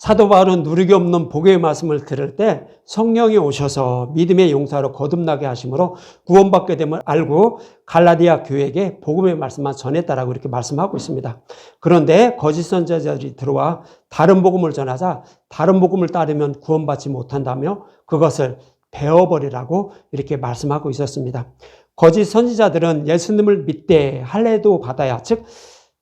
사도 바울은 누리기 없는 복의 말씀을 들을 때 성령이 오셔서 믿음의 용사로 거듭나게 하심으로 구원받게 됨을 알고 갈라디아 교회에게 복음의 말씀만 전했다라고 이렇게 말씀하고 있습니다. 그런데 거짓 선지자들이 들어와 다른 복음을 전하자 다른 복음을 따르면 구원받지 못한다며 그것을 배워버리라고 이렇게 말씀하고 있었습니다. 거짓 선지자들은 예수님을 믿되 할례도 받아야, 즉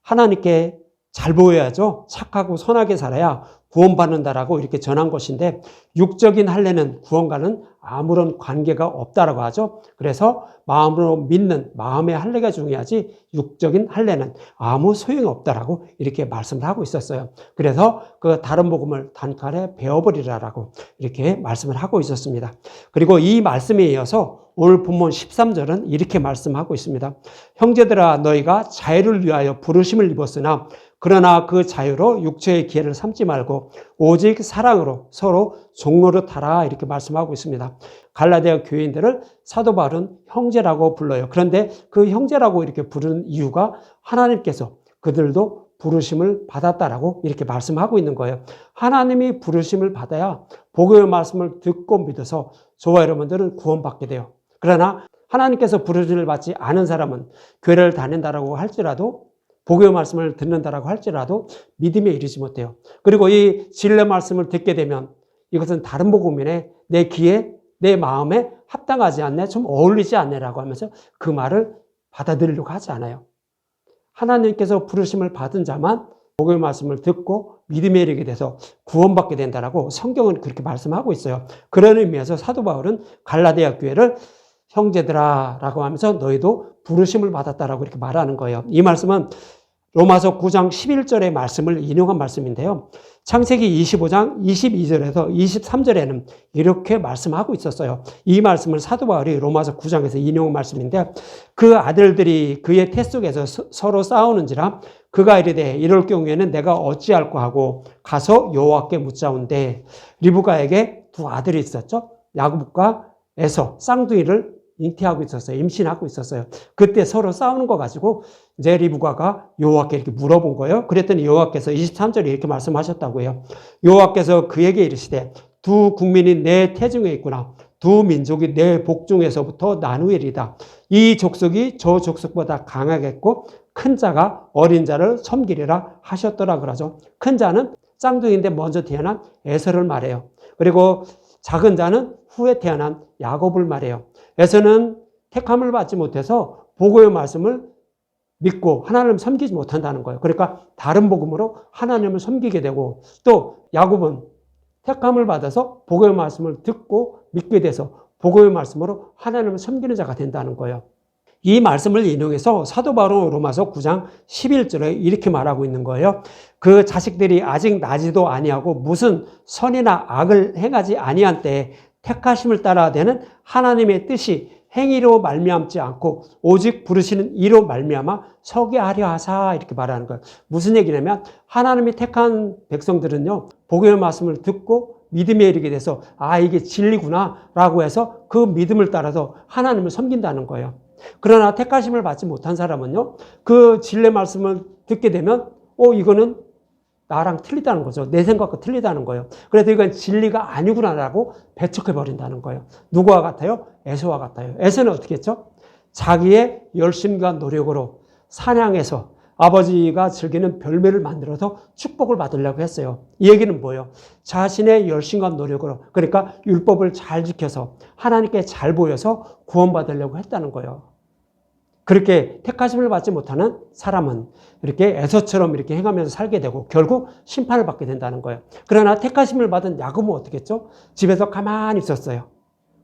하나님께 잘 보여야죠. 착하고 선하게 살아야 구원받는다라고 이렇게 전한 것인데, 육적인 할례는 구원과는 아무런 관계가 없다라고 하죠. 그래서 마음으로 믿는 마음의 할례가 중요하지 육적인 할례는 아무 소용이 없다라고 이렇게 말씀을 하고 있었어요. 그래서 그 다른 복음을 단칼에 배워버리라라고 이렇게 말씀을 하고 있었습니다. 그리고 이 말씀에 이어서 오늘 본문 13절은 이렇게 말씀하고 있습니다. 형제들아, 너희가 자유를 위하여 부르심을 입었으나 그러나 그 자유로 육체의 기회를 삼지 말고 오직 사랑으로 서로 종노릇하라, 이렇게 말씀하고 있습니다. 갈라디아 교인들을 사도 바울은 형제라고 불러요. 그런데 그 형제라고 이렇게 부르는 이유가 하나님께서 그들도 부르심을 받았다라고 이렇게 말씀하고 있는 거예요. 하나님이 부르심을 받아야 복음의 말씀을 듣고 믿어서 저와 여러분들은 구원받게 돼요. 그러나 하나님께서 부르심을 받지 않은 사람은 교회를 다닌다라고 할지라도, 복음의 말씀을 듣는다라고 할지라도 믿음에 이르지 못해요. 그리고 이 진리의 말씀을 듣게 되면 이것은 다른 복음이네, 내 귀에 내 마음에 합당하지 않네, 좀 어울리지 않네라고 하면서 그 말을 받아들이려고 하지 않아요. 하나님께서 부르심을 받은 자만 복음의 말씀을 듣고 믿음에 이르게 돼서 구원받게 된다라고 성경은 그렇게 말씀하고 있어요. 그런 의미에서 사도 바울은 갈라디아 교회를 형제들아 라고 하면서 너희도 부르심을 받았다라고 이렇게 말하는 거예요. 이 말씀은 로마서 9장 11절의 말씀을 인용한 말씀인데요. 창세기 25장 22절에서 23절에는 이렇게 말씀하고 있었어요. 이 말씀을 사도 바울이 로마서 9장에서 인용한 말씀인데, 그 아들들이 그의 태 속에서 서로 싸우는지라 그가 이르되 이럴 경우에는 내가 어찌할까 하고 가서 여호와께 묻자온대. 리브가에게 두 아들이 있었죠. 야곱과 에서, 쌍둥이를 잉태하고 있었어요. 임신하고 있었어요. 그때 서로 싸우는 거 가지고 이제 리브가가 여호와께 이렇게 물어본 거예요. 그랬더니 여호와께서 23절에 이렇게 말씀하셨다고 해요. 여호와께서 그에게 이르시되 두 국민이 내 태중에 있구나. 두 민족이 내 복중에서부터 나누리이다. 이 족속이 저 족속보다 강하겠고 큰 자가 어린 자를 섬기리라 하셨더라 그러죠. 큰 자는 쌍둥이인데 먼저 태어난 에서를 말해요. 그리고 작은 자는 후에 태어난 야곱을 말해요. 에서는 택함을 받지 못해서 복음의 말씀을 믿고 하나님을 섬기지 못한다는 거예요. 그러니까 다른 복음으로 하나님을 섬기게 되고, 또 야곱은 택함을 받아서 복음의 말씀을 듣고 믿게 돼서 복음의 말씀으로 하나님을 섬기는 자가 된다는 거예요. 이 말씀을 인용해서 사도 바울은 로마서 9장 11절에 이렇게 말하고 있는 거예요. 그 자식들이 아직 나지도 아니하고 무슨 선이나 악을 행하지 아니한 때에 택하심을 따라 되는 하나님의 뜻이 행위로 말미암지 않고 오직 부르시는 이로 말미암아 서게 하려 하사, 이렇게 말하는 거예요. 무슨 얘기냐면 하나님이 택한 백성들은요, 복음의 말씀을 듣고 믿음에 이르게 돼서 이게 진리구나 라고 해서 그 믿음을 따라서 하나님을 섬긴다는 거예요. 그러나 택하심을 받지 못한 사람은요, 그 진리의 말씀을 듣게 되면 이거는 나랑 틀리다는 거죠. 내 생각과 틀리다는 거예요. 그래서 이건 진리가 아니구나라고 배척해버린다는 거예요. 누구와 같아요? 에서와 같아요. 에서는 어떻게 했죠? 자기의 열심과 노력으로 사냥해서 아버지가 즐기는 별매를 만들어서 축복을 받으려고 했어요. 이 얘기는 뭐예요? 자신의 열심과 노력으로, 그러니까 율법을 잘 지켜서 하나님께 잘 보여서 구원받으려고 했다는 거예요. 그렇게 택하심을 받지 못하는 사람은 이렇게 에서처럼 이렇게 행하면서 살게 되고 결국 심판을 받게 된다는 거예요. 그러나 택하심을 받은 야곱은 어떻게 했죠? 집에서 가만히 있었어요.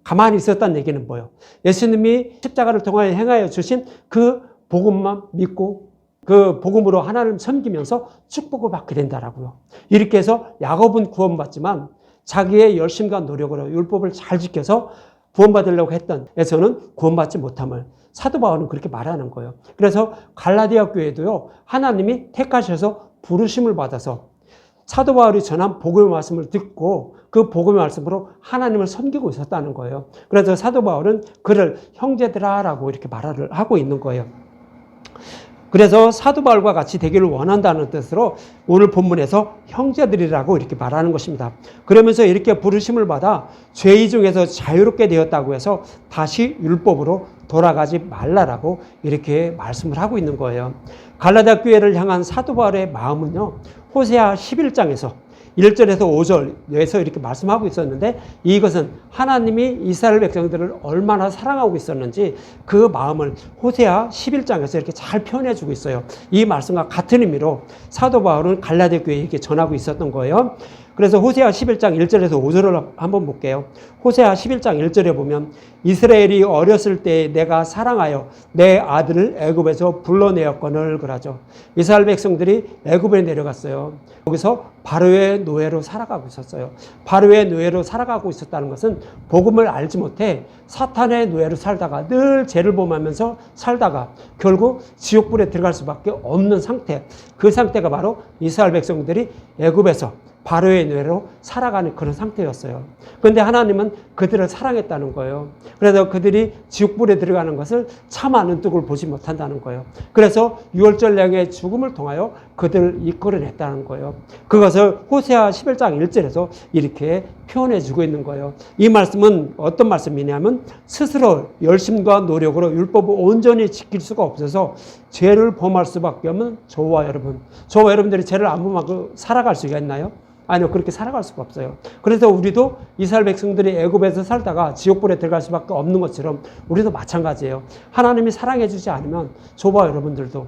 가만히 있었다는 얘기는 뭐예요? 예수님이 십자가를 통하여 행하여 주신 그 복음만 믿고 그 복음으로 하나님을 섬기면서 축복을 받게 된다라고요. 이렇게 해서 야곱은 구원받지만 자기의 열심과 노력으로 율법을 잘 지켜서 구원받으려고 했던 에서는 구원받지 못함을 사도 바울은 그렇게 말하는 거예요. 그래서 갈라디아 교회도요, 하나님이 택하셔서 부르심을 받아서 사도 바울이 전한 복음의 말씀을 듣고 그 복음의 말씀으로 하나님을 섬기고 있었다는 거예요. 그래서 사도 바울은 그를 형제들아라고 이렇게 말을 하고 있는 거예요. 그래서 사도 바울과 같이 되기를 원한다는 뜻으로 오늘 본문에서 형제들이라고 이렇게 말하는 것입니다. 그러면서 이렇게 부르심을 받아 죄의 중에서 자유롭게 되었다고 해서 다시 율법으로 돌아가지 말라라고 이렇게 말씀을 하고 있는 거예요. 갈라디아 교회를 향한 사도 바울의 마음은요, 호세아 11장에서 1절에서 5절에서 이렇게 말씀하고 있었는데, 이것은 하나님이 이스라엘 백성들을 얼마나 사랑하고 있었는지 그 마음을 호세아 11장에서 이렇게 잘 표현해 주고 있어요. 이 말씀과 같은 의미로 사도 바울은 갈라디아 교회에게 전하고 있었던 거예요. 그래서 호세아 11장 1절에서 5절을 한번 볼게요. 호세아 11장 1절에 보면 이스라엘이 어렸을 때 내가 사랑하여 내 아들을 애굽에서 불러내었거늘 그러죠. 이스라엘 백성들이 애굽에 내려갔어요. 거기서 바로의 노예로 살아가고 있었어요. 바로의 노예로 살아가고 있었다는 것은 복음을 알지 못해 사탄의 노예로 살다가 늘 죄를 범하면서 살다가 결국 지옥불에 들어갈 수밖에 없는 상태, 그 상태가 바로 이스라엘 백성들이 애굽에서 바로의 노예로 살아가는 그런 상태였어요. 그런데 하나님은 그들을 사랑했다는 거예요. 그래서 그들이 지옥불에 들어가는 것을 차마 눈뜨고 보지 못한다는 거예요. 그래서 유월절량의 죽음을 통하여 그들을 이끌어냈다는 거예요. 그것을 호세아 11장 1절에서 이렇게 표현해 주고 있는 거예요. 이 말씀은 어떤 말씀이냐면 스스로 열심과 노력으로 율법을 온전히 지킬 수가 없어서 죄를 범할 수밖에 없는 저와 여러분들이 죄를 안 범하고 살아갈 수가 있나요? 아니요, 그렇게 살아갈 수가 없어요. 그래서 우리도 이스라엘 백성들이 애굽에서 살다가 지옥불에 들어갈 수밖에 없는 것처럼 우리도 마찬가지예요. 하나님이 사랑해 주지 않으면 저와 여러분들도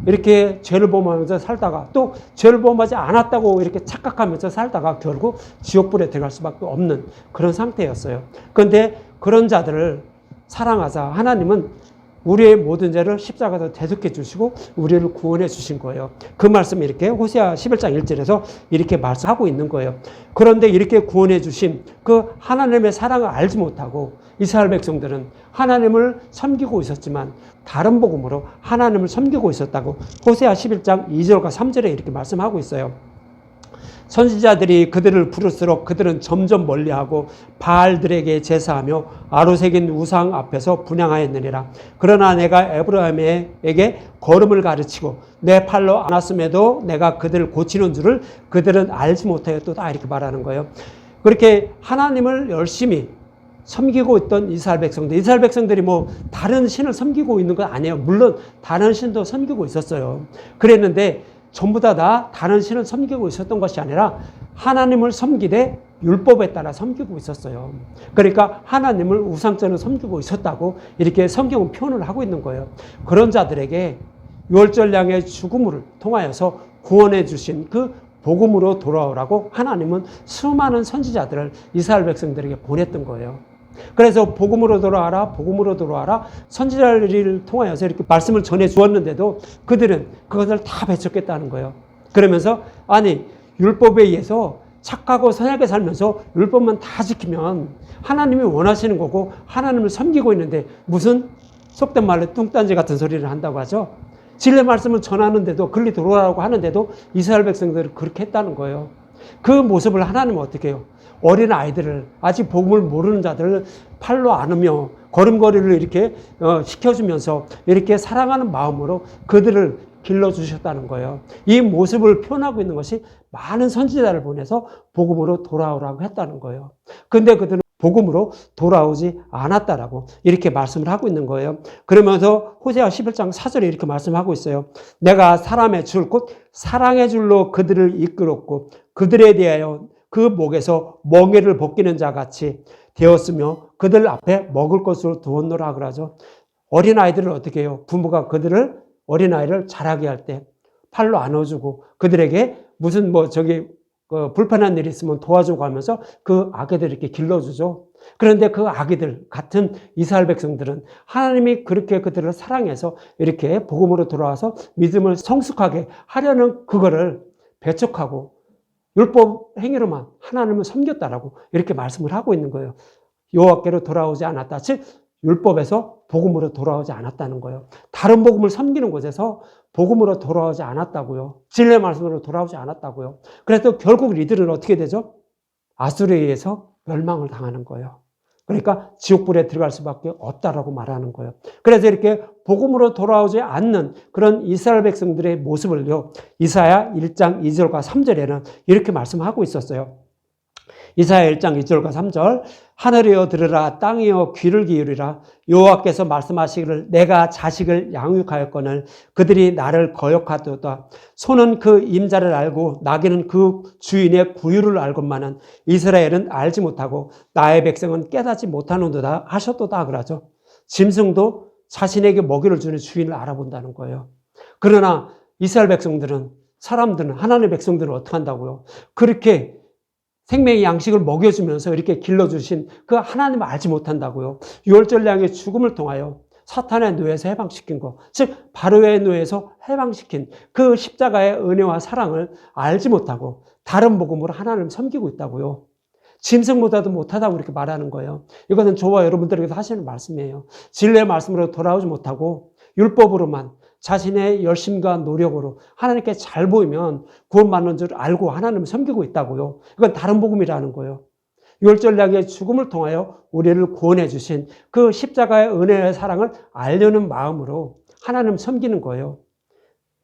이렇게 죄를 범하면서 살다가 또 죄를 범하지 않았다고 이렇게 착각하면서 살다가 결국 지옥불에 들어갈 수밖에 없는 그런 상태였어요. 그런데 그런 자들을 사랑하자 하나님은 우리의 모든 죄를 십자가에서 대속해 주시고 우리를 구원해 주신 거예요. 그 말씀이 이렇게 호세아 11장 1절에서 이렇게 말씀하고 있는 거예요. 그런데 이렇게 구원해 주신 그 하나님의 사랑을 알지 못하고 이스라엘 백성들은 하나님을 섬기고 있었지만 다른 복음으로 하나님을 섬기고 있었다고 호세아 11장 2절과 3절에 이렇게 말씀하고 있어요. 선지자들이 그들을 부를수록 그들은 점점 멀리하고 바알들에게 제사하며 아로새긴 우상 앞에서 분향하였느니라. 그러나 내가 에브라임에게 걸음을 가르치고 내 팔로 안았음에도 내가 그들을 고치는 줄을 그들은 알지 못하였도다 이렇게 말하는 거예요. 그렇게 하나님을 열심히 섬기고 있던 이스라엘 백성들이 뭐 다른 신을 섬기고 있는 건 아니에요. 물론 다른 신도 섬기고 있었어요. 그랬는데 전부 다 다른 신을 섬기고 있었던 것이 아니라 하나님을 섬기되 율법에 따라 섬기고 있었어요. 그러니까 하나님을 우상전을 섬기고 있었다고 이렇게 성경은 표현을 하고 있는 거예요. 그런 자들에게 유월절량의 죽음을 통하여서 구원해 주신 그 복음으로 돌아오라고 하나님은 수많은 선지자들을 이스라엘 백성들에게 보냈던 거예요. 그래서 복음으로 돌아와라 선지자를 통하여서 이렇게 말씀을 전해 주었는데도 그들은 그것을 다 배척했다는 거예요. 그러면서 아니 율법에 의해서 착하고 선하게 살면서 율법만 다 지키면 하나님이 원하시는 거고 하나님을 섬기고 있는데 무슨 속된 말로 뚱딴지 같은 소리를 한다고 하죠. 진리의 말씀을 전하는데도 글리 돌아오라고 하는데도 이스라엘 백성들은 그렇게 했다는 거예요. 그 모습을 하나님은 어떻게 해요? 어린 아이들을 아직 복음을 모르는 자들을 팔로 안으며 걸음걸이를 이렇게 시켜주면서 이렇게 사랑하는 마음으로 그들을 길러주셨다는 거예요. 이 모습을 표현하고 있는 것이 많은 선지자를 보내서 복음으로 돌아오라고 했다는 거예요. 근데 그들은 복음으로 돌아오지 않았다라고 이렇게 말씀을 하고 있는 거예요. 그러면서 호세아 11장 4절에 이렇게 말씀하고 있어요. 내가 사람의 줄 곧 사랑의 줄로 그들을 이끌었고 그들에 대하여 그 목에서 멍에를 벗기는 자 같이 되었으며 그들 앞에 먹을 것으로 두었노라 그러죠. 어린아이들을 어떻게 해요? 부모가 그들을 어린아이를 자라게 할 때 팔로 안아주고 그들에게 무슨 불편한 일이 있으면 도와주고 하면서 그 아기들을 이렇게 길러주죠. 그런데 그 아기들 같은 이스라엘 백성들은 하나님이 그렇게 그들을 사랑해서 이렇게 복음으로 돌아와서 믿음을 성숙하게 하려는 그거를 배척하고 율법 행위로만 하나님을 섬겼다라고 이렇게 말씀을 하고 있는 거예요. 여호와께로 돌아오지 않았다. 즉 율법에서 복음으로 돌아오지 않았다는 거예요. 다른 복음을 섬기는 곳에서 복음으로 돌아오지 않았다고요. 진리의 말씀으로 돌아오지 않았다고요. 그래서 결국 이들은 어떻게 되죠? 아수르에 의해서 멸망을 당하는 거예요. 그러니까 지옥불에 들어갈 수밖에 없다라고 말하는 거예요. 그래서 이렇게 복음으로 돌아오지 않는 그런 이스라엘 백성들의 모습을요, 이사야 1장 2절과 3절에는 이렇게 말씀하고 있었어요. 이사야 1장 2절과 3절, 하늘이여 들으라, 땅이여 귀를 기울이라. 여호와께서 말씀하시기를 내가 자식을 양육하였거늘 그들이 나를 거역하도다. 소는 그 임자를 알고 나귀는 그 주인의 구유를 알건만은 이스라엘은 알지 못하고 나의 백성은 깨닫지 못하는도다 하셨도다 그러죠. 짐승도 자신에게 먹이를 주는 주인을 알아본다는 거예요. 그러나 이스라엘 백성들은, 사람들은, 하나님의 백성들은 어떻게 한다고요? 그렇게 생명의 양식을 먹여주면서 이렇게 길러주신 그 하나님을 알지 못한다고요. 유월절 양의 죽음을 통하여 사탄의 노예에서 해방시킨 것, 즉 바로의 노예에서 해방시킨 그 십자가의 은혜와 사랑을 알지 못하고 다른 복음으로 하나님을 섬기고 있다고요. 짐승보다도 못하다고 이렇게 말하는 거예요. 이것은 저와 여러분들에게도 하시는 말씀이에요. 진리의 말씀으로 돌아오지 못하고 율법으로만 자신의 열심과 노력으로 하나님께 잘 보이면 구원받는 줄 알고 하나님을 섬기고 있다고요. 이건 다른 복음이라는 거예요. 유월절약의 죽음을 통하여 우리를 구원해 주신 그 십자가의 은혜의 사랑을 알려는 마음으로 하나님을 섬기는 거예요.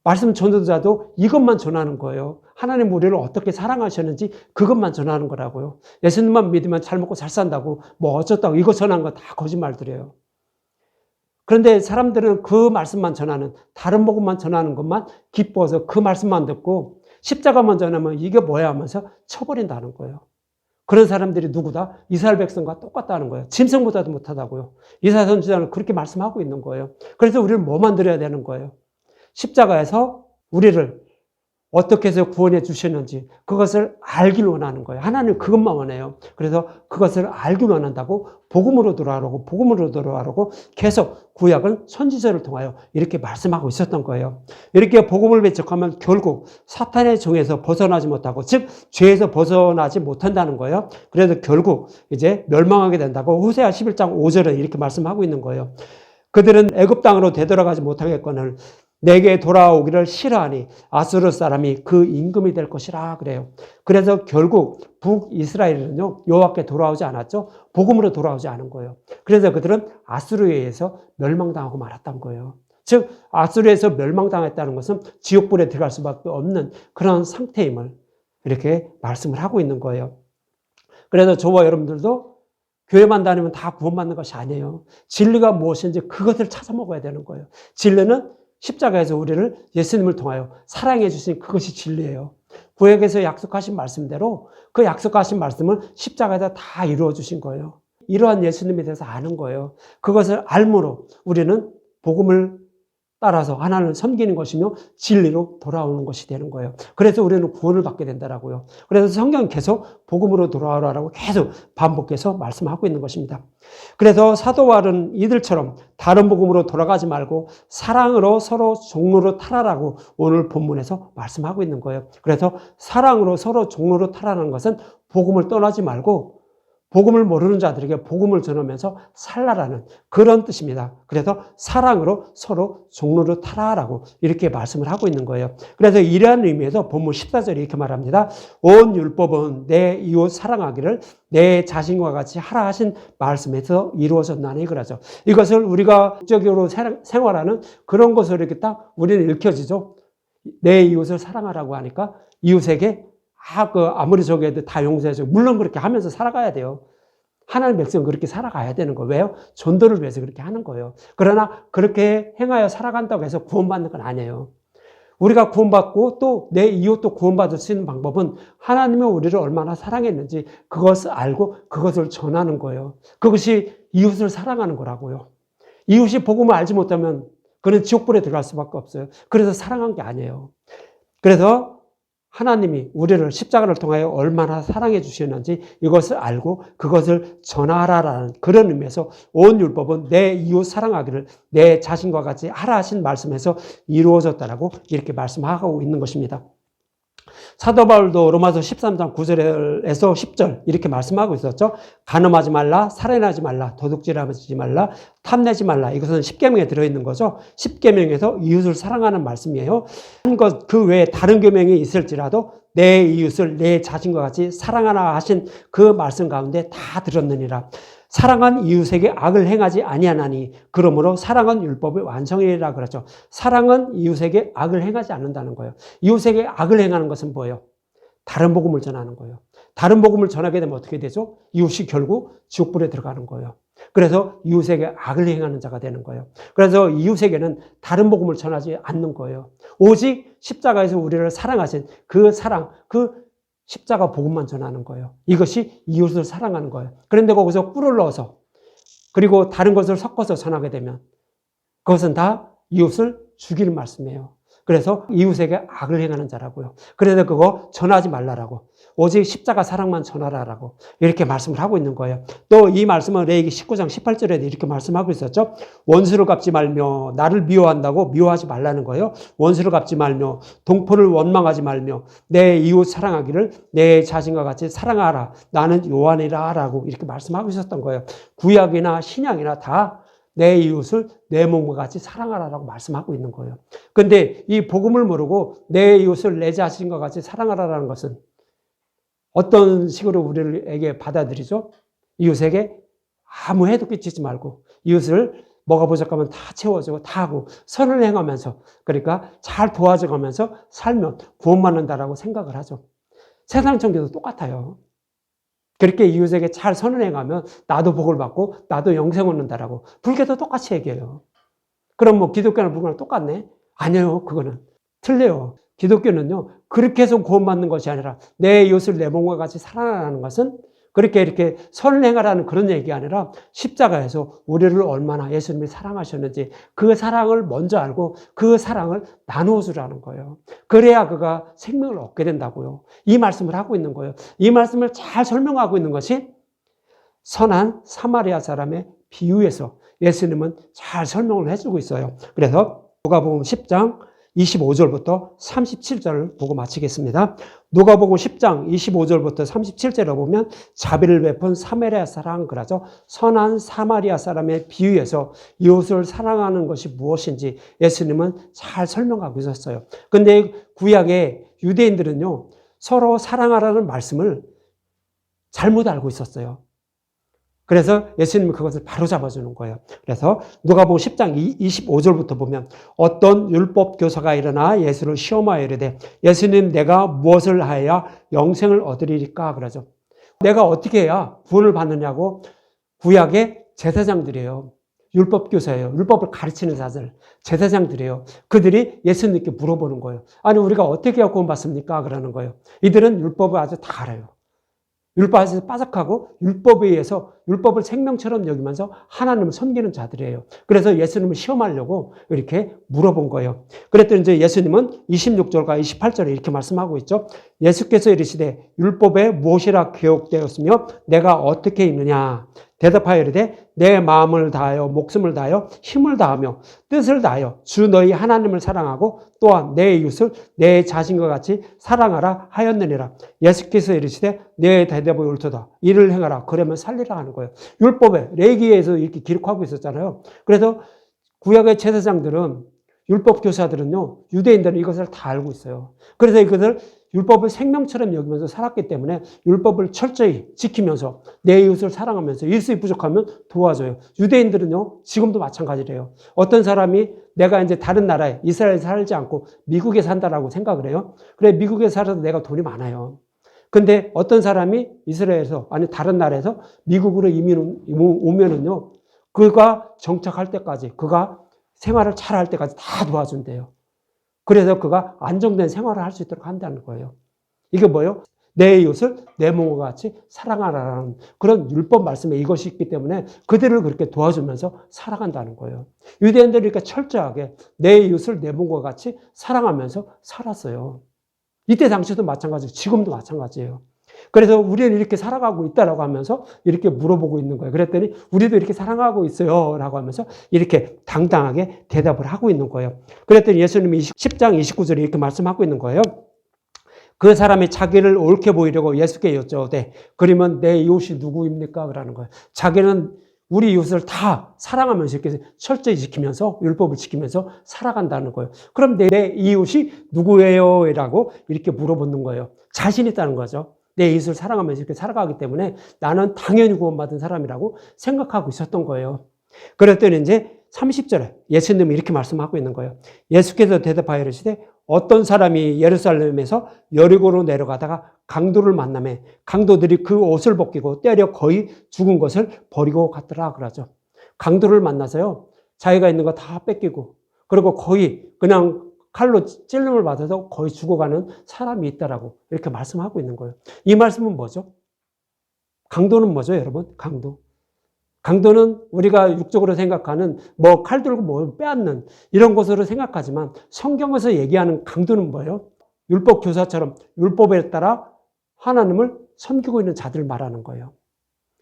말씀 전도자도 이것만 전하는 거예요. 하나님 우리를 어떻게 사랑하셨는지 그것만 전하는 거라고요. 예수님만 믿으면 잘 먹고 잘 산다고 뭐 어쩌다고 이거 전한 거 다 거짓말들이에요. 그런데 사람들은 그 말씀만 전하는, 다른 복음만 전하는 것만 기뻐서 그 말씀만 듣고 십자가만 전하면 이게 뭐야 하면서 쳐버린다는 거예요. 그런 사람들이 누구다? 이스라엘 백성과 똑같다는 거예요. 짐승보다도 못하다고요. 이사야 선지자는 그렇게 말씀하고 있는 거예요. 그래서 우리는 뭐만 드려야 되는 거예요? 십자가에서 우리를 어떻게 해서 구원해 주셨는지 그것을 알길 원하는 거예요. 하나님 그것만 원해요. 그래서 그것을 알길 원한다고 복음으로 돌아가라고 계속 구약은 선지자를 통하여 이렇게 말씀하고 있었던 거예요. 이렇게 복음을 배척하면 결국 사탄의 종에서 벗어나지 못하고, 즉 죄에서 벗어나지 못한다는 거예요. 그래서 결국 이제 멸망하게 된다고 호세아 11장 5절에 이렇게 말씀하고 있는 거예요. 그들은 애굽 땅으로 되돌아가지 못하겠거늘 내게 돌아오기를 싫어하니 아수르 사람이 그 임금이 될 것이라 그래요. 그래서 결국 북이스라엘은요, 여호와께 돌아오지 않았죠. 복음으로 돌아오지 않은 거예요. 그래서 그들은 아수르에 의해서 멸망당하고 말았던 거예요. 즉 아수르에서 멸망당했다는 것은 지옥불에 들어갈 수밖에 없는 그런 상태임을 이렇게 말씀을 하고 있는 거예요. 그래서 저와 여러분들도 교회만 다니면 다 구원받는 것이 아니에요. 진리가 무엇인지 그것을 찾아 먹어야 되는 거예요. 진리는 십자가에서 우리를 예수님을 통하여 사랑해 주신 그것이 진리예요. 구약에서 약속하신 말씀대로 그 약속하신 말씀을 십자가에서 다 이루어 주신 거예요. 이러한 예수님에 대해서 아는 거예요. 그것을 알므로 우리는 복음을 따라서 하나님을 섬기는 것이며 진리로 돌아오는 것이 되는 거예요. 그래서 우리는 구원을 받게 된다라고요. 그래서 성경은 계속 복음으로 돌아오라고 계속 반복해서 말씀하고 있는 것입니다. 그래서 사도 바울은 이들처럼 다른 복음으로 돌아가지 말고 사랑으로 서로 종로로 타라라고 오늘 본문에서 말씀하고 있는 거예요. 그래서 사랑으로 서로 종로로 타라는 것은 복음을 떠나지 말고 복음을 모르는 자들에게 복음을 전하면서 살라라는 그런 뜻입니다. 그래서 사랑으로 서로 종로를 타라라고 이렇게 말씀을 하고 있는 거예요. 그래서 이러한 의미에서 본문 14절에 이렇게 말합니다. 온 율법은 내 이웃 사랑하기를 내 자신과 같이 하라 하신 말씀에서 이루어졌나니 그러죠. 이것을 우리가 국적으로 생활하는 그런 것으로 이렇게 딱 우리는 읽혀지죠. 내 이웃을 사랑하라고 하니까 이웃에게 아무리 저게도 다 용서해주고, 물론 그렇게 하면서 살아가야 돼요. 하나님 백성은 그렇게 살아가야 되는 거예요. 왜요? 전도를 위해서 그렇게 하는 거예요. 그러나 그렇게 행하여 살아간다고 해서 구원받는 건 아니에요. 우리가 구원받고 또 내 이웃도 구원받을 수 있는 방법은 하나님이 우리를 얼마나 사랑했는지 그것을 알고 그것을 전하는 거예요. 그것이 이웃을 사랑하는 거라고요. 이웃이 복음을 알지 못하면 그는 지옥불에 들어갈 수밖에 없어요. 그래서 사랑한 게 아니에요. 그래서 하나님이 우리를 십자가를 통하여 얼마나 사랑해 주셨는지 이것을 알고 그것을 전하라라는 그런 의미에서 온 율법은 내 이웃 사랑하기를 내 자신과 같이 하라 하신 말씀에서 이루어졌다라고 이렇게 말씀하고 있는 것입니다. 사도 바울도 로마서 13장 9절에서 10절 이렇게 말씀하고 있었죠. 간음하지 말라, 살인하지 말라, 도둑질하지 말라, 탐내지 말라. 이것은 10계명에 들어있는 거죠. 10계명에서 이웃을 사랑하는 말씀이에요. 그 외에 다른 계명이 있을지라도 내 이웃을 내 자신과 같이 사랑하라 하신 그 말씀 가운데 다 들었느니라. 사랑한 이웃에게 악을 행하지 아니하나니 그러므로 사랑은 율법의 완성이라 그러죠. 사랑은 이웃에게 악을 행하지 않는다는 거예요. 이웃에게 악을 행하는 것은 뭐예요? 다른 복음을 전하는 거예요. 다른 복음을 전하게 되면 어떻게 되죠? 이웃이 결국 지옥불에 들어가는 거예요. 그래서 이웃에게 악을 행하는 자가 되는 거예요. 그래서 이웃에게는 다른 복음을 전하지 않는 거예요. 오직 십자가에서 우리를 사랑하신 그 사랑, 그 십자가 복음만 전하는 거예요. 이것이 이웃을 사랑하는 거예요. 그런데 거기서 꿀을 넣어서 그리고 다른 것을 섞어서 전하게 되면 그것은 다 이웃을 죽이는 말씀이에요. 그래서 이웃에게 악을 행하는 자라고요. 그래서 그거 전하지 말라라고. 오직 십자가 사랑만 전하라라고 이렇게 말씀을 하고 있는 거예요. 또 이 말씀은 레위기 19장 18절에도 이렇게 말씀하고 있었죠. 원수를 갚지 말며 나를 미워한다고 미워하지 말라는 거예요. 원수를 갚지 말며 동포를 원망하지 말며 내 이웃 사랑하기를 내 자신과 같이 사랑하라. 나는 요한이라 라고 이렇게 말씀하고 있었던 거예요. 구약이나 신약이나 다 내 이웃을 내 몸과 같이 사랑하라라고 말씀하고 있는 거예요. 그런데 이 복음을 모르고 내 이웃을 내 자신과 같이 사랑하라라는 것은 어떤 식으로 우리에게 받아들이죠? 이웃에게 아무 해도 끼치지 말고 이웃을 뭐가 부족하면 다 채워주고 다 하고 선을 행하면서 그러니까 잘 도와줘가면서 살면 구원받는다라고 생각을 하죠. 세상 종교도 똑같아요. 그렇게 이웃에게 잘 선을 행하면 나도 복을 받고 나도 영생 얻는다라고. 불교도 똑같이 얘기해요. 그럼 뭐 기독교나 불교랑 똑같네? 아니에요. 그거는 틀려요. 기독교는요, 그렇게 해서 구원받는 것이 아니라 내 이웃을 내 몸과 같이 사랑하라는 것은 그렇게 이렇게 선을 행하라는 그런 얘기가 아니라 십자가에서 우리를 얼마나 예수님이 사랑하셨는지 그 사랑을 먼저 알고 그 사랑을 나누어 주라는 거예요. 그래야 그가 생명을 얻게 된다고요. 이 말씀을 하고 있는 거예요. 이 말씀을 잘 설명하고 있는 것이 선한 사마리아 사람의 비유에서 예수님은 잘 설명을 해주고 있어요. 그래서 누가복음 10장 25절부터 37절을 보고 마치겠습니다. 누가복음 10장 25절부터 37절을 보면 자비를 베푼 사마리아 사람 그러죠. 선한 사마리아 사람의 비유에서 이웃을 사랑하는 것이 무엇인지 예수님은 잘 설명하고 있었어요. 그런데 구약의 유대인들은요, 서로 사랑하라는 말씀을 잘못 알고 있었어요. 그래서 예수님은 그것을 바로 잡아주는 거예요. 그래서 누가복음 10장 25절부터 보면 어떤 율법 교사가 일어나 예수를 시험하여 이르되 예수님 내가 무엇을 하여야 영생을 얻으리까 그러죠. 내가 어떻게 해야 구원을 받느냐고 구약의 제사장들이에요. 율법 교사예요. 율법을 가르치는 자들, 제사장들이에요. 그들이 예수님께 물어보는 거예요. 아니 우리가 어떻게 해야 구원 받습니까? 그러는 거예요. 이들은 율법을 아주 다 알아요. 율법에서 빠삭하고 율법에 의해서 율법을 생명처럼 여기면서 하나님을 섬기는 자들이에요. 그래서 예수님을 시험하려고 이렇게 물어본 거예요. 그랬더니 이제 예수님은 26절과 28절에 이렇게 말씀하고 있죠. 예수께서 이르시되 율법에 무엇이라 기록되었으며 내가 어떻게 읽느냐. 대답하여 이르되 내 마음을 다하여 목숨을 다하여 힘을 다하며 뜻을 다하여 주 너희 하나님을 사랑하고 또한 내 이웃을 내 자신과 같이 사랑하라 하였느니라. 예수께서 이르시되 내 대답이 옳도다. 이를 행하라. 그러면 살리라 하는 거예요. 율법에 레위기에서 이렇게 기록하고 있었잖아요. 그래서 구약의 제사장들은 율법 교사들은요, 유대인들은 이것을 다 알고 있어요. 그래서 이것을 율법을 생명처럼 여기면서 살았기 때문에 율법을 철저히 지키면서 내 이웃을 사랑하면서 일수이 부족하면 도와줘요. 유대인들은요, 지금도 마찬가지래요. 어떤 사람이 내가 이제 다른 나라에 이스라엘에 살지 않고 미국에 산다라고 생각을 해요. 그래, 미국에 살아도 내가 돈이 많아요. 근데 어떤 사람이 이스라엘에서, 아니 다른 나라에서 미국으로 이민 오면은요, 그가 정착할 때까지, 그가 생활을 잘 할 때까지 다 도와준대요. 그래서 그가 안정된 생활을 할 수 있도록 한다는 거예요. 이게 뭐예요? 내 이웃을 내 몸과 같이 사랑하라는 그런 율법 말씀에 이것이 있기 때문에 그들을 그렇게 도와주면서 살아간다는 거예요. 유대인들이 이렇게 철저하게 내 이웃을 내 몸과 같이 사랑하면서 살았어요. 이때 당시도 마찬가지고 지금도 마찬가지예요. 그래서 우리는 이렇게 살아가고 있다라고 하면서 이렇게 물어보고 있는 거예요. 그랬더니 우리도 이렇게 사랑하고 있어요 라고 하면서 이렇게 당당하게 대답을 하고 있는 거예요. 그랬더니 예수님이 10장 29절에 이렇게 말씀하고 있는 거예요. 그 사람이 자기를 옳게 보이려고 예수께 여쭤오되 그러면 내 이웃이 누구입니까? 그러는 거예요. 자기는 우리 이웃을 다 사랑하면서 이렇게 철저히 지키면서 율법을 지키면서 살아간다는 거예요. 그럼 내 이웃이 누구예요? 라고 이렇게 물어보는 거예요. 자신 있다는 거죠. 내 이웃을 사랑하면서 이렇게 살아가기 때문에 나는 당연히 구원받은 사람이라고 생각하고 있었던 거예요. 그랬더니 이제 30절에 예수님이 이렇게 말씀하고 있는 거예요. 예수께서 대답하여 이르시되 어떤 사람이 예루살렘에서 여리고로 내려가다가 강도를 만나매 강도들이 그 옷을 벗기고 때려 거의 죽은 것을 버리고 갔더라 그러죠. 강도를 만나서요. 자기가 있는 거 다 뺏기고 그리고 거의 그냥 칼로 찔림을 받아서 거의 죽어가는 사람이 있다라고 이렇게 말씀하고 있는 거예요. 이 말씀은 뭐죠? 강도는 뭐죠, 여러분? 강도. 강도는 우리가 육적으로 생각하는 뭐 칼 들고 뭐 빼앗는 이런 것으로 생각하지만 성경에서 얘기하는 강도는 뭐예요? 율법 교사처럼 율법에 따라 하나님을 섬기고 있는 자들을 말하는 거예요.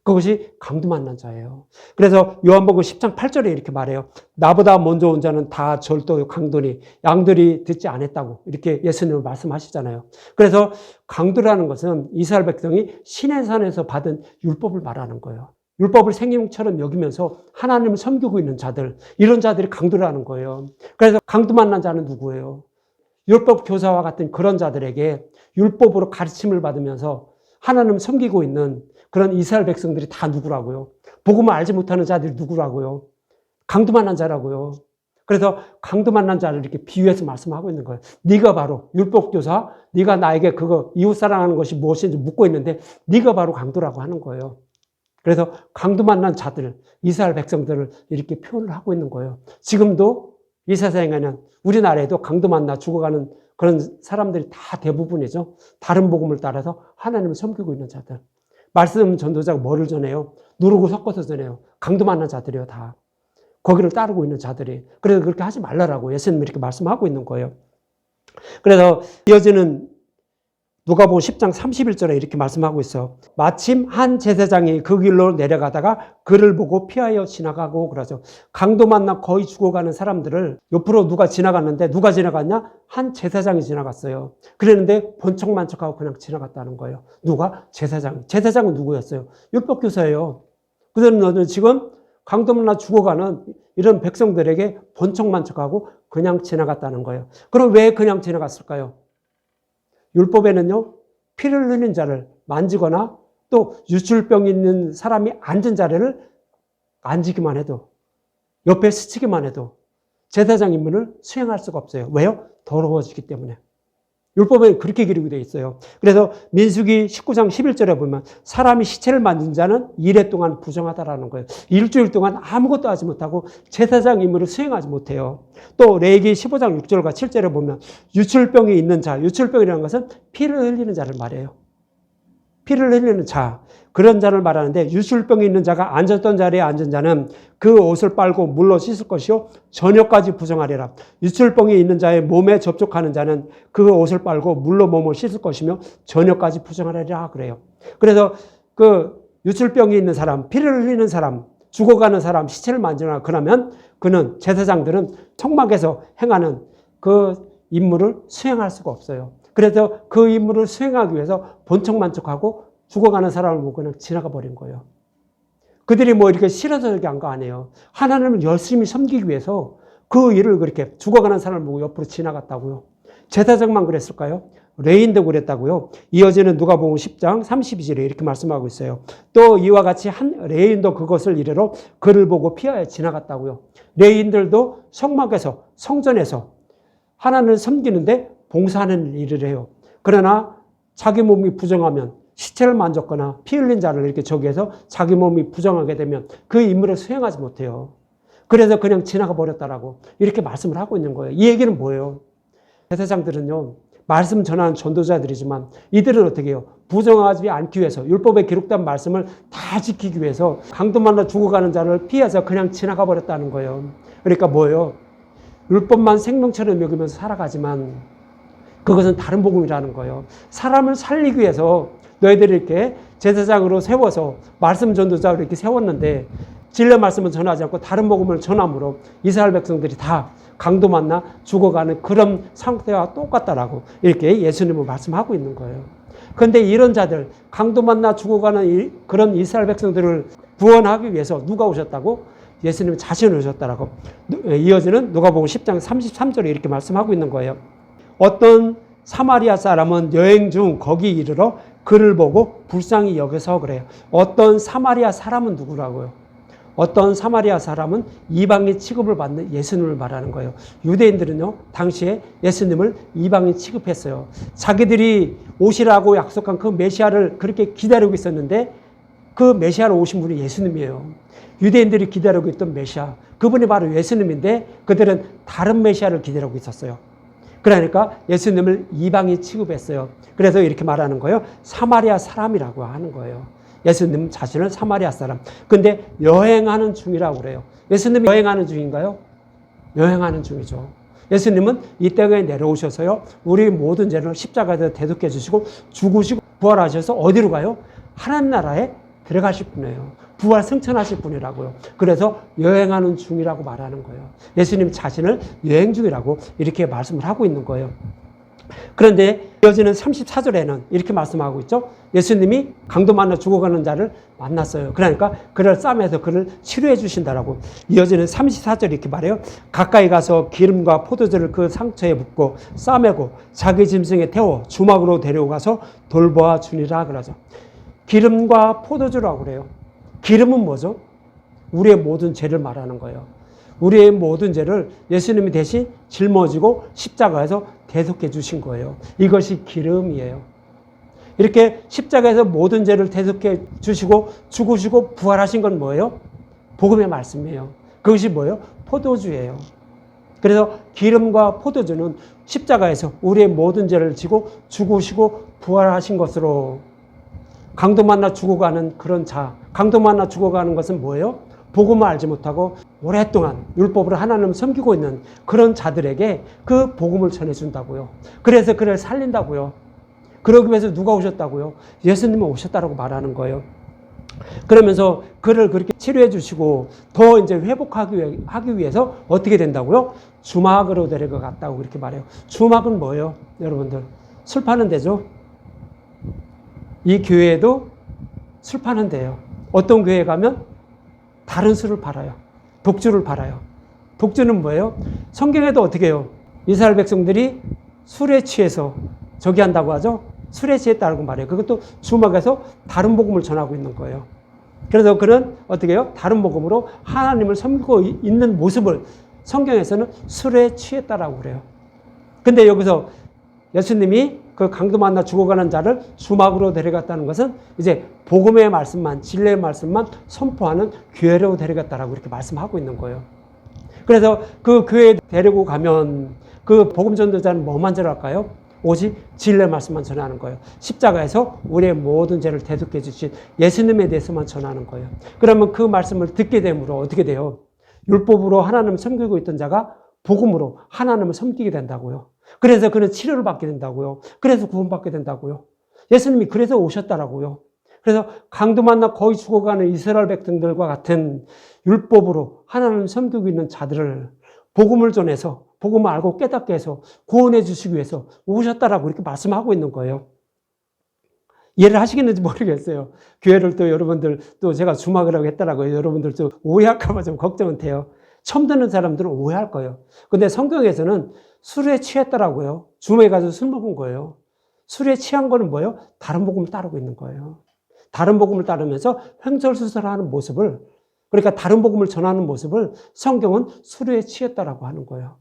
그것이 강도 만난 자예요. 그래서 요한복음 10장 8절에 이렇게 말해요. 나보다 먼저 온 자는 다 절도 강도니 양들이 듣지 않았다고 이렇게 예수님은 말씀하시잖아요. 그래서 강도라는 것은 이스라엘 백성이 시내산에서 받은 율법을 말하는 거예요. 율법을 생명처럼 여기면서 하나님을 섬기고 있는 자들, 이런 자들이 강도라는 거예요. 그래서 강도 만난 자는 누구예요? 율법 교사와 같은 그런 자들에게 율법으로 가르침을 받으면서 하나님을 섬기고 있는 그런 이스라엘 백성들이 다 누구라고요? 복음을 알지 못하는 자들이 누구라고요? 강도 만난 자라고요. 그래서 강도 만난 자를 이렇게 비유해서 말씀하고 있는 거예요. 네가 바로 율법 교사, 네가 나에게 그거 이웃 사랑하는 것이 무엇인지 묻고 있는데 네가 바로 강도라고 하는 거예요. 그래서 강도 만난 자들, 이스라엘 백성들을 이렇게 표현을 하고 있는 거예요. 지금도 이 세상에는 우리나라에도 강도 만나 죽어가는 그런 사람들이 다 대부분이죠. 다른 복음을 따라서 하나님을 섬기고 있는 자들. 말씀 전도자가 뭐를 전해요? 누르고 섞어서 전해요. 강도 만난 자들이요, 다. 거기를 따르고 있는 자들이. 그래서 그렇게 하지 말라라고 예수님이 이렇게 말씀하고 있는 거예요. 그래서 이어지는 누가복음 10장 31절에 이렇게 말씀하고 있어요. 마침 한 제사장이 그 길로 내려가다가 그를 보고 피하여 지나가고 그러죠. 강도 만나 거의 죽어가는 사람들을 옆으로 누가 지나갔는데 누가 지나갔냐? 한 제사장이 지나갔어요. 그랬는데 번쩍만쩍하고 그냥 지나갔다는 거예요. 누가? 제사장. 제사장은 누구였어요? 율법교사예요. 그들은 지금 강도 만나 죽어가는 이런 백성들에게 번쩍만쩍하고 그냥 지나갔다는 거예요. 그럼 왜 그냥 지나갔을까요? 율법에는요, 피를 흘린 자를 만지거나 또 유출병 있는 사람이 앉은 자리를 앉기만 해도, 옆에 스치기만 해도 제사장 임무를 수행할 수가 없어요. 왜요? 더러워지기 때문에. 율법에 그렇게 기록이 되어 있어요. 그래서 민수기 19장 11절에 보면 사람이 시체를 만진 자는 이래 동안 부정하다라는 거예요. 일주일 동안 아무것도 하지 못하고 제사장 임무를 수행하지 못해요. 또 레위기 15장 6절과 7절에 보면 유출병이 있는 자, 유출병이라는 것은 피를 흘리는 자를 말해요. 피를 흘리는 자, 그런 자를 말하는데 유출병이 있는 자가 앉았던 자리에 앉은 자는 그 옷을 빨고 물로 씻을 것이요 저녁까지 부정하리라. 유출병이 있는 자의 몸에 접촉하는 자는 그 옷을 빨고 물로 몸을 씻을 것이며 저녁까지 부정하리라 그래요. 그래서 그 유출병이 있는 사람, 피를 흘리는 사람, 죽어가는 사람, 시체를 만지거나 그러면 그는 제사장들은 성막에서 행하는 그 임무를 수행할 수가 없어요. 그래서 그 임무를 수행하기 위해서 번쩍만쩍하고 죽어가는 사람을 보고 그냥 지나가 버린 거예요. 그들이 뭐 이렇게 싫어서 이렇게 한 거 아니에요. 하나님을 열심히 섬기기 위해서 그 일을 그렇게 죽어가는 사람을 보고 옆으로 지나갔다고요. 제사장만 그랬을까요? 레위인도 그랬다고요. 이어지는 누가복음 10장 32절에 이렇게 말씀하고 있어요. 또 이와 같이 한 레위인도 그것을 이래로 그를 보고 피하여 지나갔다고요. 레위인들도 성막에서 성전에서 하나님을 섬기는데 봉사하는 일을 해요. 그러나 자기 몸이 부정하면 시체를 만졌거나 피 흘린 자를 이렇게 저기해서 자기 몸이 부정하게 되면 그 임무를 수행하지 못해요. 그래서 그냥 지나가 버렸다라고 이렇게 말씀을 하고 있는 거예요. 이 얘기는 뭐예요? 제사장들은요, 말씀 전하는 전도자들이지만 이들은 어떻게 해요? 부정하지 않기 위해서 율법에 기록된 말씀을 다 지키기 위해서 강도 만나 죽어가는 자를 피해서 그냥 지나가 버렸다는 거예요. 그러니까 뭐예요? 율법만 생명처럼 여기면서 살아가지만 그것은 다른 복음이라는 거예요. 사람을 살리기 위해서 너희들이 이렇게 제사장으로 세워서 말씀 전도자로 이렇게 세웠는데 진리 말씀을 전하지 않고 다른 복음을 전함으로 이스라엘 백성들이 다 강도 만나 죽어가는 그런 상태와 똑같다라고 이렇게 예수님은 말씀하고 있는 거예요. 그런데 이런 자들, 강도 만나 죽어가는 그런 이스라엘 백성들을 구원하기 위해서 누가 오셨다고? 예수님 자신이 오셨다라고. 이어지는 누가복음 10장 33절에 이렇게 말씀하고 있는 거예요. 어떤 사마리아 사람은 여행 중 거기 이르러 그를 보고 불쌍히 여겨서 그래요. 어떤 사마리아 사람은 누구라고요? 어떤 사마리아 사람은 이방인 취급을 받는 예수님을 말하는 거예요. 유대인들은요, 당시에 예수님을 이방인 취급했어요. 자기들이 오시라고 약속한 그 메시아를 그렇게 기다리고 있었는데 그 메시아로 오신 분이 예수님이에요. 유대인들이 기다리고 있던 메시아, 그분이 바로 예수님인데 그들은 다른 메시아를 기다리고 있었어요. 그러니까 예수님을 이방인 취급했어요. 그래서 이렇게 말하는 거예요. 사마리아 사람이라고 하는 거예요. 예수님 자신을 사마리아 사람. 근데 여행하는 중이라고 그래요. 예수님이 여행하는 중인가요? 여행하는 중이죠. 예수님은 이 땅에 내려오셔서요, 우리 모든 죄를 십자가에서 대속해 주시고 죽으시고 부활하셔서 어디로 가요? 하나님 나라에 들어가실 분이에요. 부활 승천하실 분이라고요. 그래서 여행하는 중이라고 말하는 거예요. 예수님 자신을 여행 중이라고 이렇게 말씀을 하고 있는 거예요. 그런데 이어지는 34절에는 이렇게 말씀하고 있죠. 예수님이 강도 만나 죽어가는 자를 만났어요. 그러니까 그를 싸매서 그를 치료해 주신다라고. 이어지는 34절 이렇게 말해요. 가까이 가서 기름과 포도주를 그 상처에 붓고 싸매고 자기 짐승에 태워 주막으로 데려가서 돌보아 주니라 그러죠. 기름과 포도주라고 그래요. 기름은 뭐죠? 우리의 모든 죄를 말하는 거예요. 우리의 모든 죄를 예수님이 대신 짊어지고 십자가에서 대속해 주신 거예요. 이것이 기름이에요. 이렇게 십자가에서 모든 죄를 대속해 주시고 죽으시고 부활하신 건 뭐예요? 복음의 말씀이에요. 그것이 뭐예요? 포도주예요. 그래서 기름과 포도주는 십자가에서 우리의 모든 죄를 지고 죽으시고 부활하신 것으로 강도 만나 죽어가는 그런 자, 강도 만나 죽어가는 것은 뭐예요? 복음을 알지 못하고 오랫동안 율법으로 하나님을 섬기고 있는 그런 자들에게 그 복음을 전해준다고요. 그래서 그를 살린다고요. 그러기 위해서 누가 오셨다고요? 예수님이 오셨다고 말하는 거예요. 그러면서 그를 그렇게 치료해 주시고 더 이제 회복하기 위해서 어떻게 된다고요? 주막으로 데려갔다고 그렇게 말해요. 주막은 뭐예요? 여러분들 술 파는 데죠. 이 교회에도 술 파는 데예요. 어떤 교회에 가면 다른 술을 팔아요. 독주를 팔아요. 독주는 뭐예요? 성경에도 어떻게 해요? 이스라엘 백성들이 술에 취해서 저기 한다고 하죠? 술에 취했다고 말해요. 그것도 주막에서 다른 복음을 전하고 있는 거예요. 그래서 그는 어떻게 해요? 다른 복음으로 하나님을 섬기고 있는 모습을 성경에서는 술에 취했다라고 그래요. 근데 여기서 예수님이 그 강도 만나 죽어가는 자를 주막으로 데려갔다는 것은 이제 복음의 말씀만, 진리의 말씀만 선포하는 교회로 데려갔다라고 이렇게 말씀하고 있는 거예요. 그래서 그 교회에 데리고 가면 그 복음 전도자는 뭐만 전할까요? 오직 진리의 말씀만 전하는 거예요. 십자가에서 우리의 모든 죄를 대속해 주신 예수님에 대해서만 전하는 거예요. 그러면 그 말씀을 듣게 되므로 어떻게 돼요? 율법으로 하나님을 섬기고 있던 자가 복음으로 하나님을 섬기게 된다고요. 그래서 그는 치료를 받게 된다고요. 그래서 구원받게 된다고요. 예수님이 그래서 오셨다라고요. 그래서 강도 만나 거의 죽어가는 이스라엘 백성들과 같은 율법으로 하나님을 섬기고 있는 자들을 복음을 전해서 복음을 알고 깨닫게 해서 구원해 주시기 위해서 오셨다라고 이렇게 말씀하고 있는 거예요. 이해를 하시겠는지 모르겠어요. 교회를 또 여러분들 또 제가 주막을 하고 했다라고요. 여러분들 좀 오해할까봐 좀 걱정은 돼요. 처음 듣는 사람들은 오해할 거예요. 근데 성경에서는 술에 취했더라고요. 주막에 가서 술 먹은 거예요. 술에 취한 거는 뭐예요? 다른 복음을 따르고 있는 거예요. 다른 복음을 따르면서 횡설수설하는 모습을, 그러니까 다른 복음을 전하는 모습을 성경은 술에 취했다라고 하는 거예요.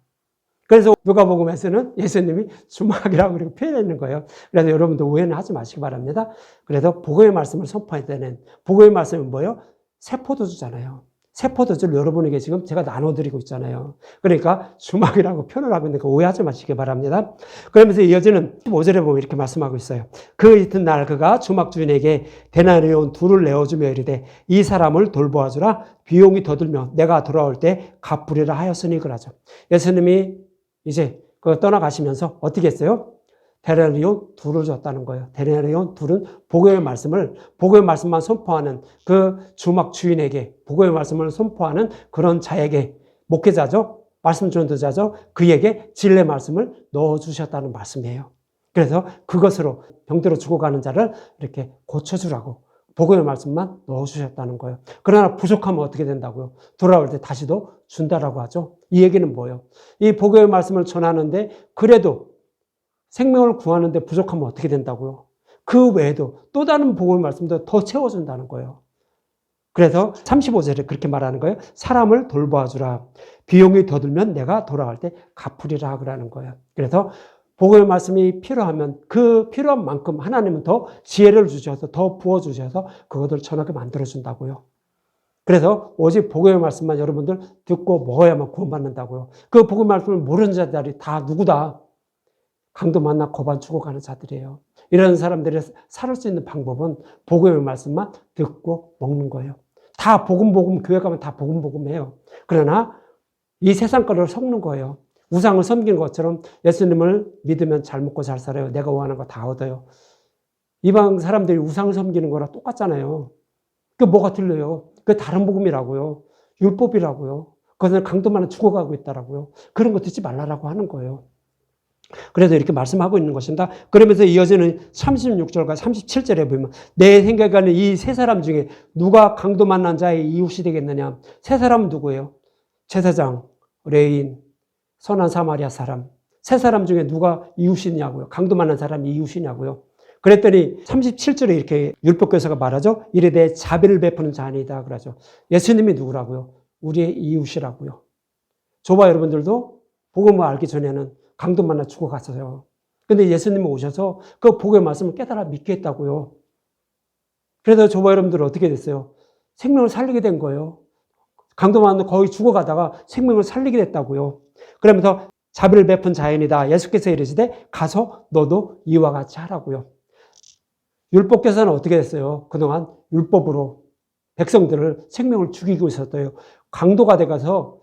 그래서 누가복음에서는 예수님이 주막이라고 그렇게 표현했는 거예요. 그래서 여러분들 오해는 하지 마시기 바랍니다. 그래서 복음의 말씀을 선포할 때는 복음의 말씀은 뭐예요? 새 포도주잖아요. 새 포도주를 여러분에게 지금 제가 나눠드리고 있잖아요. 그러니까 주막이라고 표현을 하고 있는 거 오해하지 마시기 바랍니다. 그러면서 이어지는 15절에 보면 이렇게 말씀하고 있어요. 그 이튿날 그가 주막 주인에게 데나리온 둘을 내어주며 이르되 이 사람을 돌보아주라. 비용이 더 들면 내가 돌아올 때 갚으리라 하였으니 그러죠. 예수님이 이제 그 떠나가시면서 어떻게 했어요? 데나리온 둘을 줬다는 거예요. 데나리온 둘은 복음의 말씀만 선포하는 그 주막 주인에게, 복음의 말씀을 선포하는 그런 자에게, 목회자죠, 말씀 전도자죠, 그에게 진리의 말씀을 넣어주셨다는 말씀이에요. 그래서 그것으로 병들어 죽어가는 자를 이렇게 고쳐주라고 복음의 말씀만 넣어주셨다는 거예요. 그러나 부족하면 어떻게 된다고요? 돌아올 때 다시도 준다라고 하죠. 이 얘기는 뭐예요? 이 복음의 말씀을 전하는데 그래도 생명을 구하는데 부족하면 어떻게 된다고요? 그 외에도 또 다른 복음의 말씀도 더 채워준다는 거예요. 그래서 35절에 그렇게 말하는 거예요. 사람을 돌보아주라. 비용이 더 들면 내가 돌아갈 때 갚으리라 그러는 거예요. 그래서 복음의 말씀이 필요하면 그 필요한 만큼 하나님은 더 지혜를 주셔서 더 부어주셔서 그것을 전하게 만들어준다고요. 그래서 오직 복음의 말씀만 여러분들 듣고 먹어야만 구원받는다고요. 그 복음의 말씀을 모르는 자들이 다 누구다? 강도 만나 고반 죽어가는 자들이에요. 이런 사람들이 살을 수 있는 방법은 복음의 말씀만 듣고 먹는 거예요. 다 복음 교회 가면 다 복음 해요. 그러나 이 세상 거를 섞는 거예요. 우상을 섬기는 것처럼 예수님을 믿으면 잘 먹고 잘 살아요. 내가 원하는 거 다 얻어요. 이방 사람들이 우상을 섬기는 거랑 똑같잖아요. 그 뭐가 틀려요? 그 다른 복음이라고요. 율법이라고요. 그것은 강도만은 죽어가고 있다라고요. 그런 거 듣지 말라라고 하는 거예요. 그래서 이렇게 말씀하고 있는 것입니다. 그러면서 이어지는 36절과 37절에 보면 내 생각에는 이 세 사람 중에 누가 강도 만난 자의 이웃이 되겠느냐? 세 사람은 누구예요? 제사장, 레위인, 선한 사마리아 사람. 세 사람 중에 누가 이웃이냐고요? 강도 만난 사람이 이웃이냐고요? 그랬더니 37절에 이렇게 율법교사가 말하죠. 이르되 자비를 베푸는 자니이다 그러죠. 예수님이 누구라고요? 우리의 이웃이라고요. 저와 여러분들도 복음을 알기 전에는 강도 만나 죽어갔어요. 근데 예수님이 오셔서 그 복음의 말씀을 깨달아 믿게 했다고요. 그래서 저와 여러분들은 어떻게 됐어요? 생명을 살리게 된 거예요. 강도 만나 거의 죽어가다가 생명을 살리게 됐다고요. 그러면서 자비를 베푼 자연이다. 예수께서 이르시되 가서 너도 이와 같이 하라고요. 율법교사는 어떻게 됐어요? 그동안 율법으로 백성들을 생명을 죽이고 있었대요. 강도가 돼가서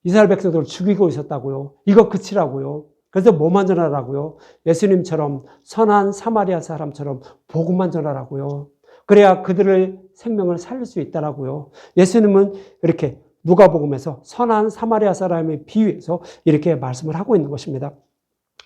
이스라엘 백성들을 죽이고 있었다고요. 이거 그치라고요. 그래서 뭐만 전하라고요? 예수님처럼 선한 사마리아 사람처럼 복음만 전하라고요. 그래야 그들의 생명을 살릴 수 있다라고요. 예수님은 이렇게 누가복음에서 선한 사마리아 사람에 비유해서 이렇게 말씀을 하고 있는 것입니다.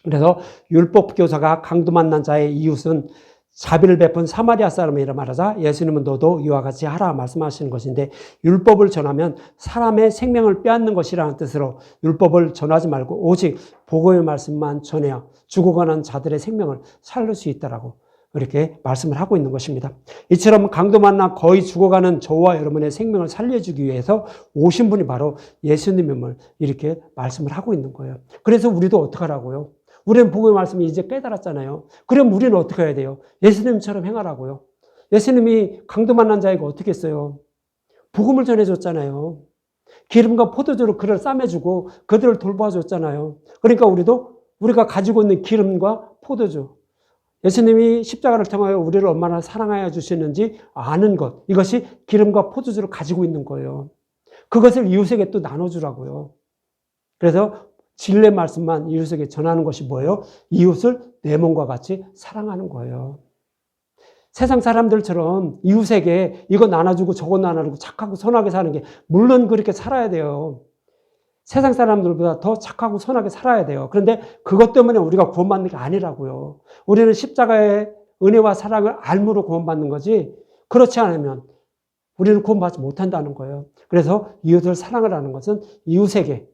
그래서 율법 교사가 강도 만난 자의 이웃은 자비를 베푼 사마리아 사람이라 말하자 예수님은 너도 이와 같이 하라 말씀하시는 것인데 율법을 전하면 사람의 생명을 빼앗는 것이라는 뜻으로 율법을 전하지 말고 오직 복음의 말씀만 전해야 죽어가는 자들의 생명을 살릴 수 있다라고 이렇게 말씀을 하고 있는 것입니다. 이처럼 강도 만나 거의 죽어가는 저와 여러분의 생명을 살려주기 위해서 오신 분이 바로 예수님임을 이렇게 말씀을 하고 있는 거예요. 그래서 우리도 어떻게 하라고요? 우리는 복음의 말씀을 이제 깨달았잖아요. 그럼 우리는 어떻게 해야 돼요? 예수님처럼 행하라고요. 예수님이 강도 만난 자에게 어떻게 했어요? 복음을 전해줬잖아요. 기름과 포도주로 그를 싸매주고 그들을 돌봐줬잖아요. 그러니까 우리가 가지고 있는 기름과 포도주, 예수님이 십자가를 통하여 우리를 얼마나 사랑하여 주시는지 아는 것, 이것이 기름과 포도주를 가지고 있는 거예요. 그것을 이웃에게 또 나눠주라고요. 그래서 진리의 말씀만 이웃에게 전하는 것이 뭐예요? 이웃을 내 몸과 같이 사랑하는 거예요. 세상 사람들처럼 이웃에게 이거 나눠주고 저거 나눠주고 착하고 선하게 사는 게 물론 그렇게 살아야 돼요. 세상 사람들보다 더 착하고 선하게 살아야 돼요. 그런데 그것 때문에 우리가 구원받는 게 아니라고요. 우리는 십자가의 은혜와 사랑을 알므로 구원받는 거지 그렇지 않으면 우리는 구원받지 못한다는 거예요. 그래서 이웃을 사랑을 하는 것은 이웃에게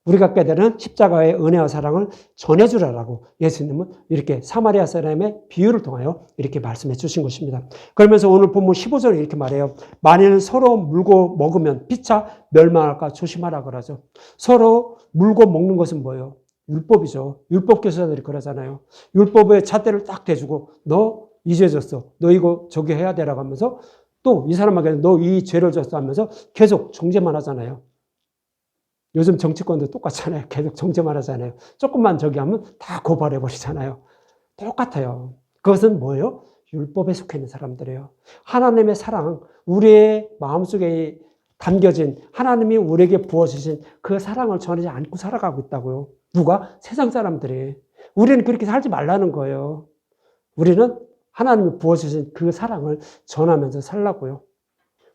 우리가 깨달은 십자가의 은혜와 사랑을 전해주라라고 예수님은 이렇게 사마리아 사람의 비유를 통하여 이렇게 말씀해 주신 것입니다. 그러면서 오늘 본문 15절에 이렇게 말해요. 만일 서로 물고 먹으면 피차 멸망할까 조심하라 그러죠. 서로 물고 먹는 것은 뭐예요? 율법이죠. 율법 교사들이 그러잖아요. 율법의 잣대를 딱 대주고 너 이 죄 졌어. 너 이거 저기 해야 되라고 하면서 또 이 사람에게 너 이 죄를 졌어 하면서 계속 정죄만 하잖아요. 요즘 정치권도 똑같잖아요. 계속 정죄만 하잖아요. 조금만 저기 하면 다 고발해버리잖아요. 똑같아요. 그것은 뭐예요? 율법에 속해 있는 사람들이에요. 하나님의 사랑, 우리의 마음속에 담겨진 하나님이 우리에게 부어주신 그 사랑을 전하지 않고 살아가고 있다고요. 누가? 세상 사람들이. 우리는 그렇게 살지 말라는 거예요. 우리는 하나님이 부어주신 그 사랑을 전하면서 살라고요.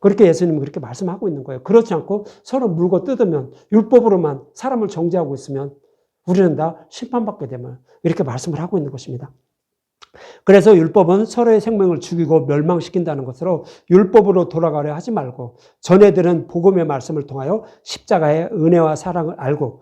그렇게 예수님은 그렇게 말씀하고 있는 거예요. 그렇지 않고 서로 물고 뜯으면 율법으로만 사람을 정죄하고 있으면 우리는 다 심판받게 되면 이렇게 말씀을 하고 있는 것입니다. 그래서 율법은 서로의 생명을 죽이고 멸망시킨다는 것으로 율법으로 돌아가려 하지 말고 전에 들은 복음의 말씀을 통하여 십자가의 은혜와 사랑을 알고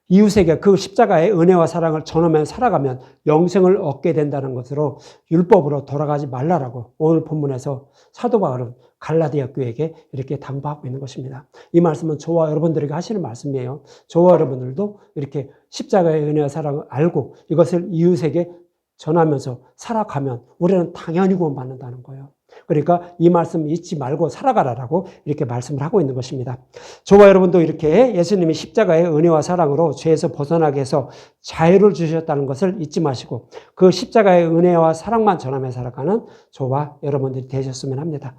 이웃에게 그 십자가의 은혜와 사랑을 전하며 살아가면 영생을 얻게 된다는 것으로 율법으로 돌아가지 말라라고 오늘 본문에서 사도 바울은 갈라디아 교회에게 이렇게 당부하고 있는 것입니다. 이 말씀은 저와 여러분들에게 하시는 말씀이에요. 저와 여러분들도 이렇게 십자가의 은혜와 사랑을 알고 이것을 이웃에게 전하면서 살아가면 우리는 당연히 구원받는다는 거예요. 그러니까 이 말씀 잊지 말고 살아가라라고 이렇게 말씀을 하고 있는 것입니다. 저와 여러분도 이렇게 예수님이 십자가의 은혜와 사랑으로 죄에서 벗어나게 해서 자유를 주셨다는 것을 잊지 마시고 그 십자가의 은혜와 사랑만 전하며 살아가는 저와 여러분들이 되셨으면 합니다.